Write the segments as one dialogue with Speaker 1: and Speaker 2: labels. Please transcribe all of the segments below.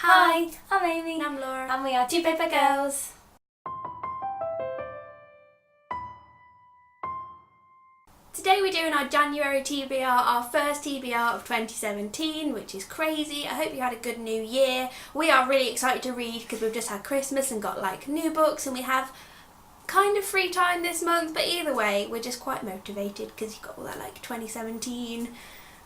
Speaker 1: Hi, I'm Amy.
Speaker 2: And I'm Laura.
Speaker 1: And we are Two Paper Girls.
Speaker 2: Today we're doing our January TBR, our first TBR of 2017, which is crazy. I hope you had a good new year. We are really excited to read because we've just had Christmas and got like new books, and we have kind of free time this month, but either way we're just quite motivated because you've got all that like 2017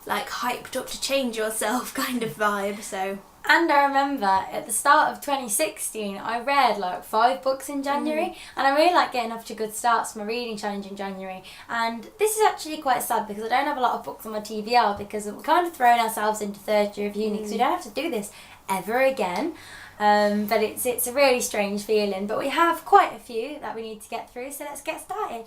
Speaker 2: like hyped up to change yourself kind of vibe. So
Speaker 1: And I remember at the start of 2016 I read like 5 books in January, and I really like getting off to good starts for my reading challenge in January. And this is actually quite sad because I don't have a lot of books on my TBR because we're kind of throwing ourselves into third year of uni because we don't have to do this ever again. But it's a really strange feeling, but we have quite a few that we need to get through, so let's get started.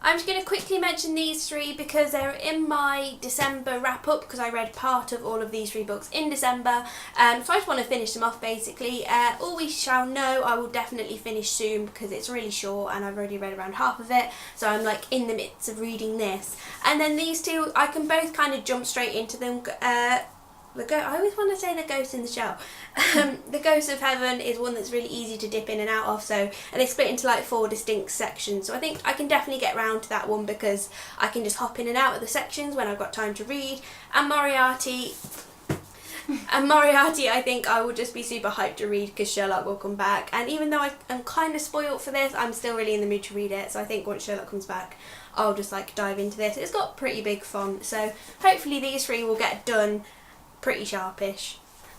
Speaker 2: I'm just going to quickly mention these 3 because they're in my December wrap up because I read part of all of these 3 books in December, so I just want to finish them off basically. All We Shall Know I will definitely finish soon because it's really short and I've already read around half of it, so I'm like in the midst of reading this. And then these 2 I can both kind of jump straight into them. I always want to say The Ghost in the Shell. The Ghost of Heaven is one that's really easy to dip in and out of, and they split into like 4 distinct sections, so I think I can definitely get round to that one because I can just hop in and out of the sections when I've got time to read. And Moriarty, I think I will just be super hyped to read because Sherlock will come back, and even though I'm kind of spoilt for this, I'm still really in the mood to read it, so I think once Sherlock comes back I'll just like dive into this. It's got pretty big font, so hopefully these 3 will get done pretty sharpish.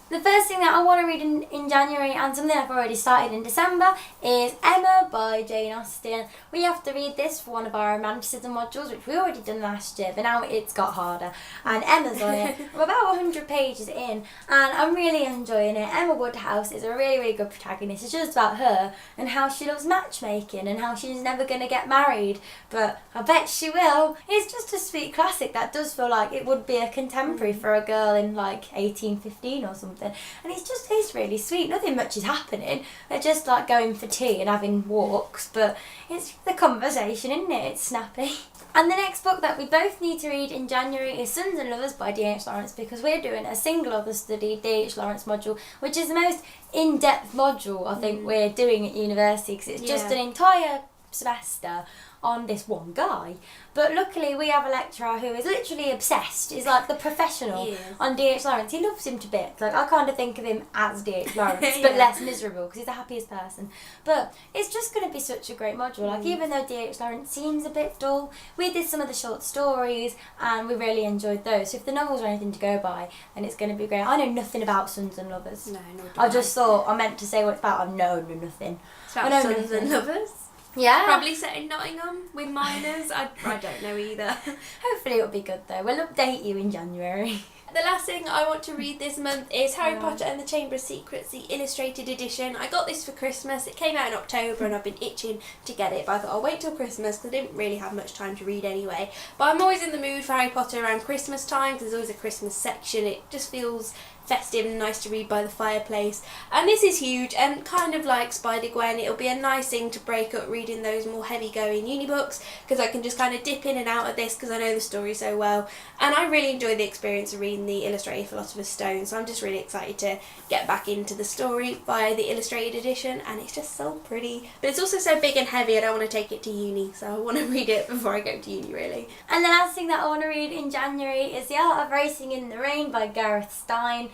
Speaker 1: The first thing that I want to read in January, and something I've already started in December, is Emma by Jane Austen. We have to read this for one of our romanticism modules, which we already done last year, but now it's got harder. And Emma's on it. We're about 100 pages in, and I'm really enjoying it. Emma Woodhouse is a really, really good protagonist. It's just about her and how she loves matchmaking and how she's never going to get married, but I bet she will. It's just a sweet classic that does feel like it would be a contemporary for a girl in like 1815 or something. And it's really sweet. Nothing much is happening. They're just like going for tea and having walks, but it's the conversation, isn't it? It's snappy. And the next book that we both need to read in January is Sons and Lovers by D.H. Lawrence, because we're doing a single other study D.H. Lawrence module, which is the most in-depth module I think we're doing at university, because it's just an entire semester on this one guy. But luckily we have a lecturer who is literally obsessed, is like the professional on D.H. Lawrence. He loves him to bits. Like, I kind of think of him as D.H. Lawrence, but less miserable because he's the happiest person. But it's just going to be such a great module. Like, even though D.H. Lawrence seems a bit dull, we did some of the short stories and we really enjoyed those. So if the novels are anything to go by, then it's going to be great. I know nothing about Sons and Lovers.
Speaker 2: No,
Speaker 1: I just thought I meant to say what it's about. I know nothing.
Speaker 2: It's about Sons and Lovers.
Speaker 1: Yeah.
Speaker 2: Probably set in Nottingham with miners. I don't know either.
Speaker 1: Hopefully it'll be good though. We'll update you in January.
Speaker 2: The last thing I want to read this month is Harry Potter and the Chamber of Secrets, the illustrated edition. I got this for Christmas. It came out in October and I've been itching to get it, but I thought I'll wait till Christmas because I didn't really have much time to read anyway. But I'm always in the mood for Harry Potter around Christmas time because there's always a Christmas section. It just feels festive and nice to read by the fireplace, and this is huge and kind of like Spider-Gwen. It'll be a nice thing to break up reading those more heavy going uni books because I can just kind of dip in and out of this because I know the story so well, and I really enjoy the experience of reading the illustrated Philosopher's Stone, so I'm just really excited to get back into the story via the illustrated edition, and it's just so pretty, but it's also so big and heavy I don't want to take it to uni, so I want to read it before I go to uni really.
Speaker 1: And the last thing that I want to read in January is The Art of Racing in the Rain by Garth Stein.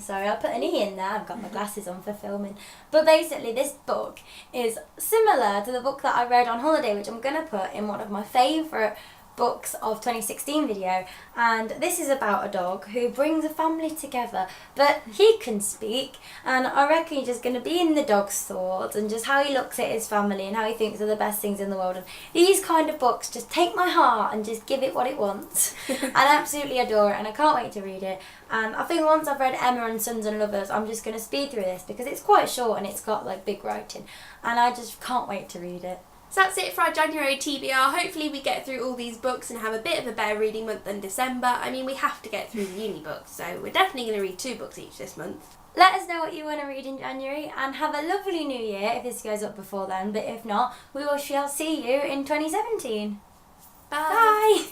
Speaker 1: Sorry, I put an E in there, I've got my glasses on for filming. But basically this book is similar to the book that I read on holiday, which I'm going to put in one of my favourite books of 2016 video, and this is about a dog who brings a family together, but he can speak, and I reckon you're just going to be in the dog's thoughts and just how he looks at his family and how he thinks are the best things in the world, and these kind of books just take my heart and just give it what it wants. I absolutely adore it and I can't wait to read it, and I think once I've read Emma and Sons and Lovers I'm just going to speed through this because it's quite short and it's got like big writing, and I just can't wait to read it.
Speaker 2: So that's it for our January TBR. Hopefully we get through all these books and have a bit of a better reading month than December. I mean, we have to get through the uni books, so we're definitely going to read 2 books each this month.
Speaker 1: Let us know what you want to read in January, and have a lovely new year if this goes up before then, but if not, we shall see you in 2017.
Speaker 2: Bye!
Speaker 1: Bye!